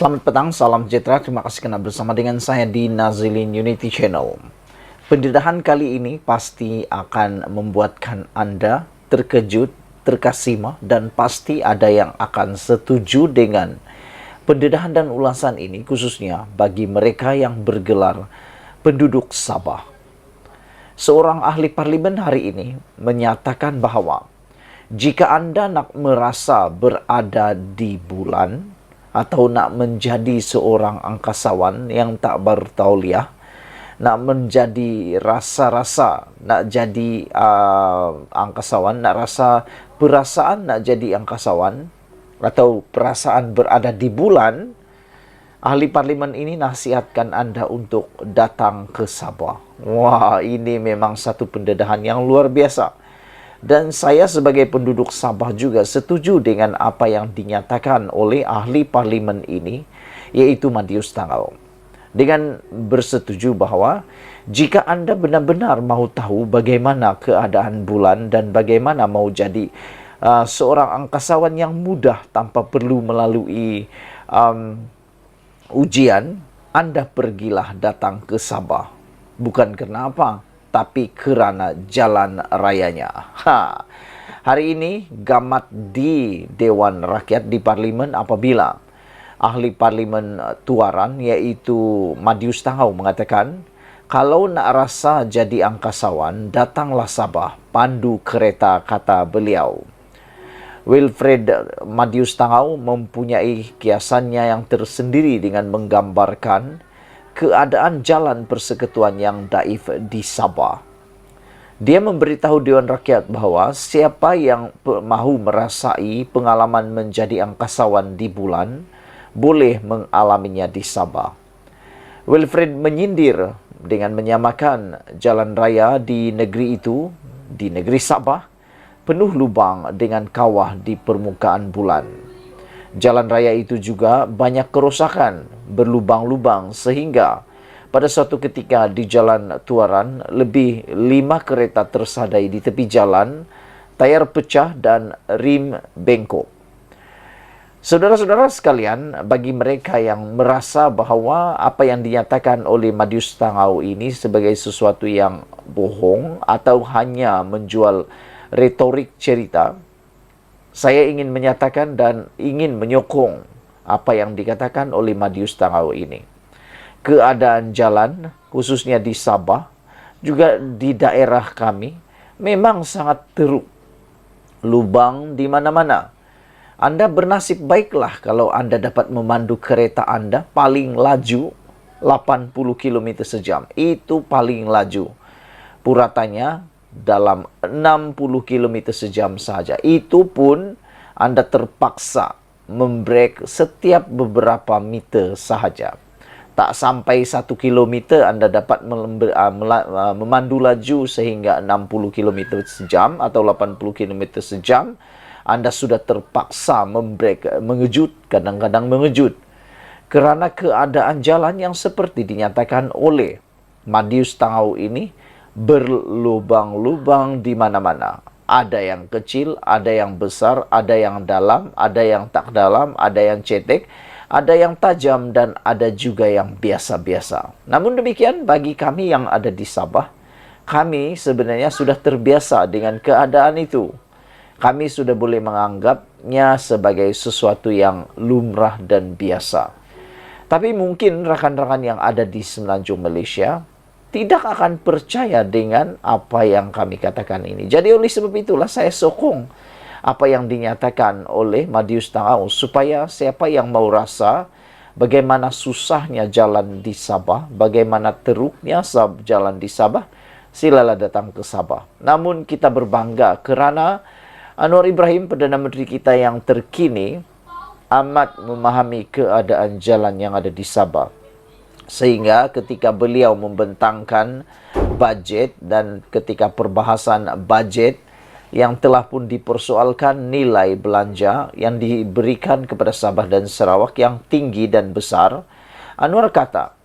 Selamat petang, salam sejahtera. Terima kasih karena bersama dengan saya di Nazilin Unity Channel. Pendedahan kali ini pasti akan membuatkan Anda terkejut, terkesima, dan pasti ada yang akan setuju dengan pendedahan dan ulasan ini, khususnya bagi mereka yang bergelar penduduk Sabah. Seorang ahli parlimen hari ini menyatakan bahwa jika Anda nak merasa berada di bulan atau nak menjadi seorang angkasawan yang tak bertauliah, nak menjadi rasa-rasa, nak jadi angkasawan, nak rasa perasaan nak jadi angkasawan, atau perasaan berada di bulan, ahli parlimen ini nasihatkan Anda untuk datang ke Sabah. Wah, ini memang satu pendedahan yang luar biasa. Dan saya sebagai penduduk Sabah juga setuju dengan apa yang dinyatakan oleh ahli parlimen ini, yaitu Madius Tangau. Dengan bersetuju bahwa jika Anda benar-benar mau tahu bagaimana keadaan bulan dan bagaimana mau jadi seorang angkasawan yang mudah tanpa perlu melalui ujian, Anda pergilah datang ke Sabah. Bukan kerana apa, tapi kerana jalan rayanya. Hari ini gamat di Dewan Rakyat di Parlimen apabila ahli Parlimen Tuaran iaitu Madius Tangau mengatakan, kalau nak rasa jadi angkasawan, datanglah Sabah, pandu kereta, kata beliau. Wilfred Madius Tangau mempunyai kiasannya yang tersendiri dengan menggambarkan keadaan jalan persekutuan yang daif di Sabah. Dia memberitahu Dewan Rakyat bahawa siapa yang mahu merasai pengalaman menjadi angkasawan di bulan, boleh mengalaminya di Sabah. Wilfred menyindir dengan menyamakan jalan raya di negeri itu, di negeri Sabah, penuh lubang dengan kawah di permukaan bulan. Jalan raya itu juga banyak kerosakan, berlubang-lubang sehingga pada suatu ketika di Jalan Tuaran lebih 5 kereta tersadai di tepi jalan, tayar pecah dan rim bengkok. Saudara-saudara sekalian, bagi mereka yang merasa bahawa apa yang dinyatakan oleh Madius Tangau ini sebagai sesuatu yang bohong atau hanya menjual retorik cerita, saya ingin menyatakan dan ingin menyokong apa yang dikatakan oleh Madius Tangau ini. Keadaan jalan, khususnya di Sabah, juga di daerah kami, memang sangat teruk. Lubang di mana-mana. Anda bernasib baiklah kalau Anda dapat memandu kereta Anda paling laju 80 km sejam. Itu paling laju. Puratannya dalam 60 km sejam saja. Itu pun Anda terpaksa membrek setiap beberapa meter sahaja. Tak sampai 1 km Anda dapat memandu laju sehingga 60 km sejam atau 80 km sejam. Anda sudah terpaksa membrek, mengejut, kadang-kadang mengejut. Kerana keadaan jalan yang seperti dinyatakan oleh Madius Tangau ini, berlubang-lubang di mana-mana. Ada yang kecil, ada yang besar, ada yang dalam, ada yang tak dalam, ada yang cetek, ada yang tajam, dan ada juga yang biasa-biasa. Namun demikian, bagi kami yang ada di Sabah, kami sebenarnya sudah terbiasa dengan keadaan itu. Kami sudah boleh menganggapnya sebagai sesuatu yang lumrah dan biasa. Tapi mungkin rakan-rakan yang ada di Semenanjung Malaysia tidak akan percaya dengan apa yang kami katakan ini. Jadi oleh sebab itulah saya sokong apa yang dinyatakan oleh Madius Tangau, supaya siapa yang mau rasa bagaimana susahnya jalan di Sabah, bagaimana teruknya jalan di Sabah, silalah datang ke Sabah. Namun kita berbangga kerana Anwar Ibrahim, Perdana Menteri kita yang terkini, amat memahami keadaan jalan yang ada di Sabah. Sehingga ketika beliau membentangkan bajet dan ketika perbahasan bajet yang telah pun dipersoalkan nilai belanja yang diberikan kepada Sabah dan Sarawak yang tinggi dan besar, Anwar kata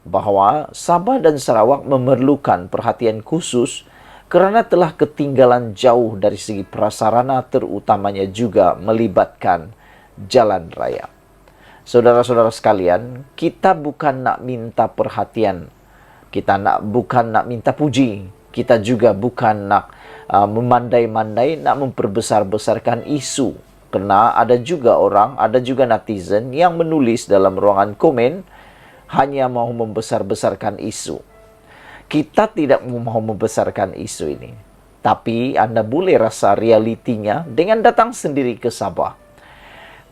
bahawa Sabah dan Sarawak memerlukan perhatian khusus kerana telah ketinggalan jauh dari segi prasarana, terutamanya juga melibatkan jalan raya. Saudara-saudara sekalian, kita bukan nak minta perhatian, kita bukan nak minta puji, kita juga bukan nak memandai-mandai, nak memperbesar-besarkan isu. Karena ada juga orang, ada juga netizen yang menulis dalam ruangan komen hanya mau membesar-besarkan isu. Kita tidak mau membesarkan isu ini, tapi Anda boleh rasa realitinya dengan datang sendiri ke Sabah.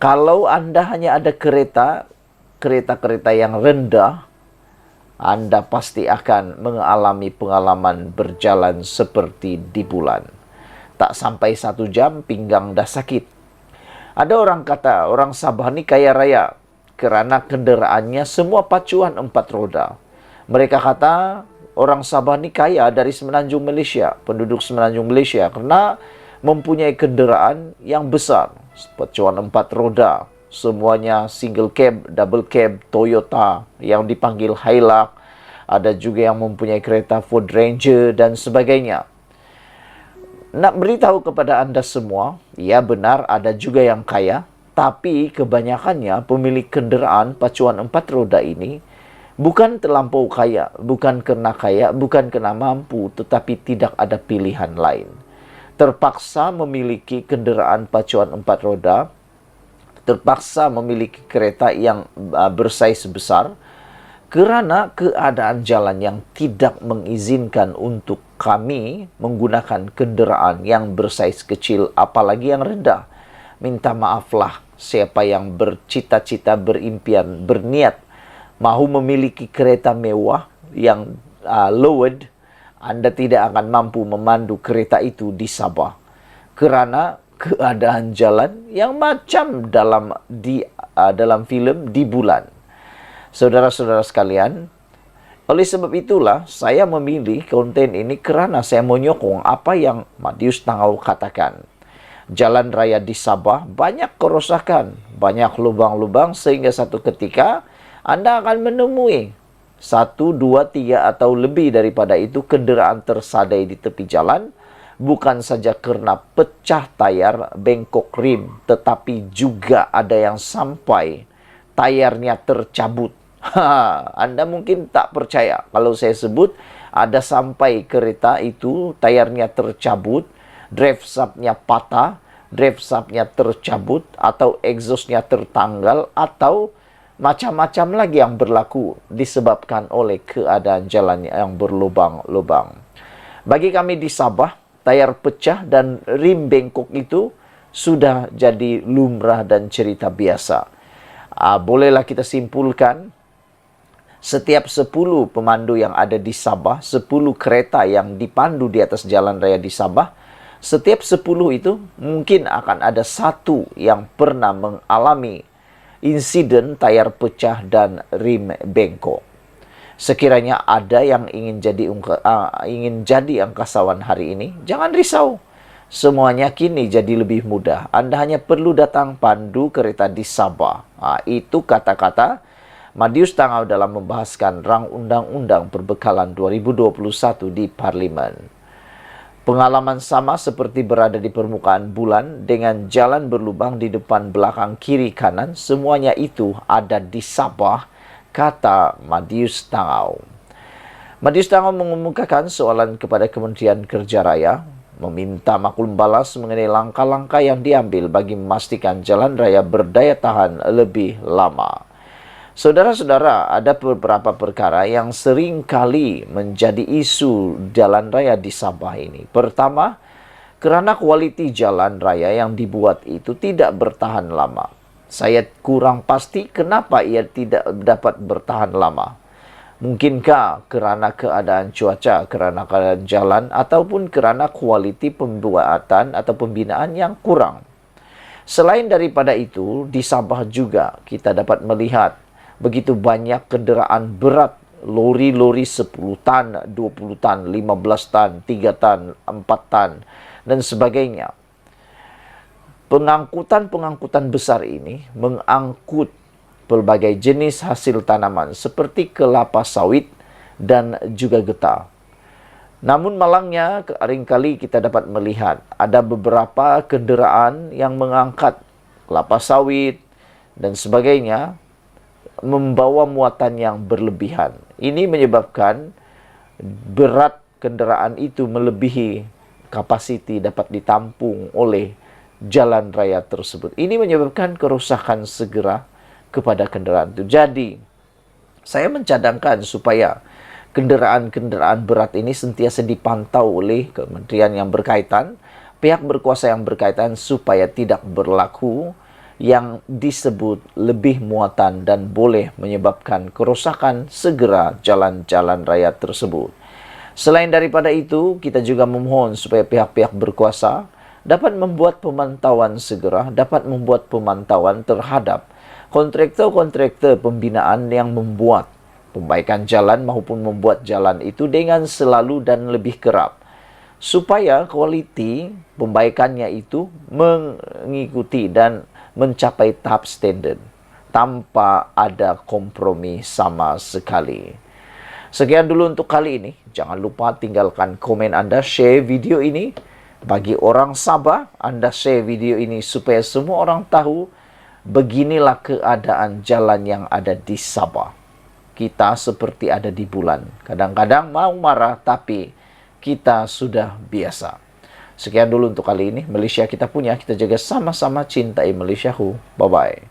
Kalau Anda hanya ada kereta-kereta yang rendah, Anda pasti akan mengalami pengalaman berjalan seperti di bulan. Tak sampai 1 jam, pinggang dah sakit. Ada orang kata, orang Sabah ni kaya raya kerana kenderaannya semua pacuan 4 roda. Mereka kata, orang Sabah ni kaya dari Semenanjung Malaysia, penduduk Semenanjung Malaysia, kerana mempunyai kenderaan yang besar, pacuan 4 roda. Semuanya single cab, double cab, Toyota yang dipanggil Hilux. Ada juga yang mempunyai kereta Ford Ranger dan sebagainya. Nak beritahu kepada anda semua, ya benar ada juga yang kaya, tapi kebanyakannya pemilik kenderaan pacuan 4 roda ini bukan terlampau kaya, bukan kerana mampu, tetapi tidak ada pilihan lain. Terpaksa memiliki kenderaan pacuan 4 roda, terpaksa memiliki kereta yang bersaiz besar, kerana keadaan jalan yang tidak mengizinkan untuk kami menggunakan kenderaan yang bersaiz kecil, apalagi yang rendah. Minta maaflah siapa yang bercita-cita, berimpian, berniat mahu memiliki kereta mewah yang lowered. Anda tidak akan mampu memandu kereta itu di Sabah kerana keadaan jalan yang macam dalam filem Di Bulan. Saudara-saudara sekalian, oleh sebab itulah saya memilih konten ini kerana saya menyokong apa yang Madius Tangau katakan. Jalan raya di Sabah banyak kerosakan, banyak lubang-lubang sehingga satu ketika Anda akan menemui 1, 2, 3 atau lebih daripada itu kenderaan tersadai di tepi jalan, bukan saja kerana pecah tayar, bengkok rim, tetapi juga ada yang sampai tayarnya tercabut. Anda mungkin tak percaya kalau saya sebut ada sampai kereta itu tayarnya tercabut, drive shaft-nya patah, drive shaft-nya tercabut, atau exhaust-nya tertanggal, atau macam-macam lagi yang berlaku disebabkan oleh keadaan jalan yang berlubang-lubang. Bagi kami di Sabah, tayar pecah dan rim bengkok itu sudah jadi lumrah dan cerita biasa. Bolehlah kita simpulkan, setiap 10 pemandu yang ada di Sabah, 10 kereta yang dipandu di atas jalan raya di Sabah, setiap 10 itu mungkin akan ada 1 yang pernah mengalami insiden tayar pecah dan rim bengkok. Sekiranya ada yang ingin jadi angkasawan hari ini, jangan risau. Semuanya kini jadi lebih mudah. Anda hanya perlu datang pandu kereta di Sabah. Itu kata-kata Madius Tangau dalam membahaskan rang undang-undang perbekalan 2021 di Parlimen. Pengalaman sama seperti berada di permukaan bulan dengan jalan berlubang di depan, belakang, kiri, kanan, semuanya itu ada di Sabah, kata Madius Tangau. Madius Tangau mengemukakan soalan kepada Kementerian Kerja Raya, meminta maklum balas mengenai langkah-langkah yang diambil bagi memastikan jalan raya berdaya tahan lebih lama. Saudara-saudara, ada beberapa perkara yang sering kali menjadi isu jalan raya di Sabah ini. Pertama, kerana kualiti jalan raya yang dibuat itu tidak bertahan lama. Saya kurang pasti kenapa ia tidak dapat bertahan lama. Mungkinkah kerana keadaan cuaca, kerana keadaan jalan, ataupun kerana kualiti pembuatan atau pembinaan yang kurang. Selain daripada itu, di Sabah juga kita dapat melihat begitu banyak kenderaan berat, lori-lori 10 tan, 20 tan, 15 tan, 3 tan, 4 tan, dan sebagainya. Pengangkutan-pengangkutan besar ini mengangkut pelbagai jenis hasil tanaman seperti kelapa sawit dan juga getah. Namun malangnya, seringkali kita dapat melihat ada beberapa kenderaan yang mengangkat kelapa sawit dan sebagainya membawa muatan yang berlebihan. Ini menyebabkan berat kendaraan itu melebihi kapasiti dapat ditampung oleh jalan raya tersebut. Ini menyebabkan kerusakan segera kepada kendaraan itu. Jadi, saya mencadangkan supaya kendaraan-kendaraan berat ini sentiasa dipantau oleh kementerian yang berkaitan, pihak berkuasa yang berkaitan, supaya tidak berlaku yang disebut lebih muatan dan boleh menyebabkan kerusakan segera jalan-jalan raya tersebut. Selain daripada itu, kita juga memohon supaya pihak-pihak berkuasa dapat membuat pemantauan segera, dapat membuat pemantauan terhadap kontraktor-kontraktor pembinaan yang membuat pembaikan jalan maupun membuat jalan itu dengan selalu dan lebih kerap, supaya kualiti pembaikannya itu mengikuti dan mencapai tahap standard tanpa ada kompromi sama sekali. Sekian dulu untuk kali ini. Jangan lupa tinggalkan komen Anda, share video ini. Bagi orang Sabah, Anda share video ini supaya semua orang tahu beginilah keadaan jalan yang ada di Sabah. Kita seperti ada di bulan. Kadang-kadang mau marah, tapi kita sudah biasa. Sekian dulu untuk kali ini. Malaysia kita punya, kita jaga sama-sama cintai Malaysiaku. Bye-bye.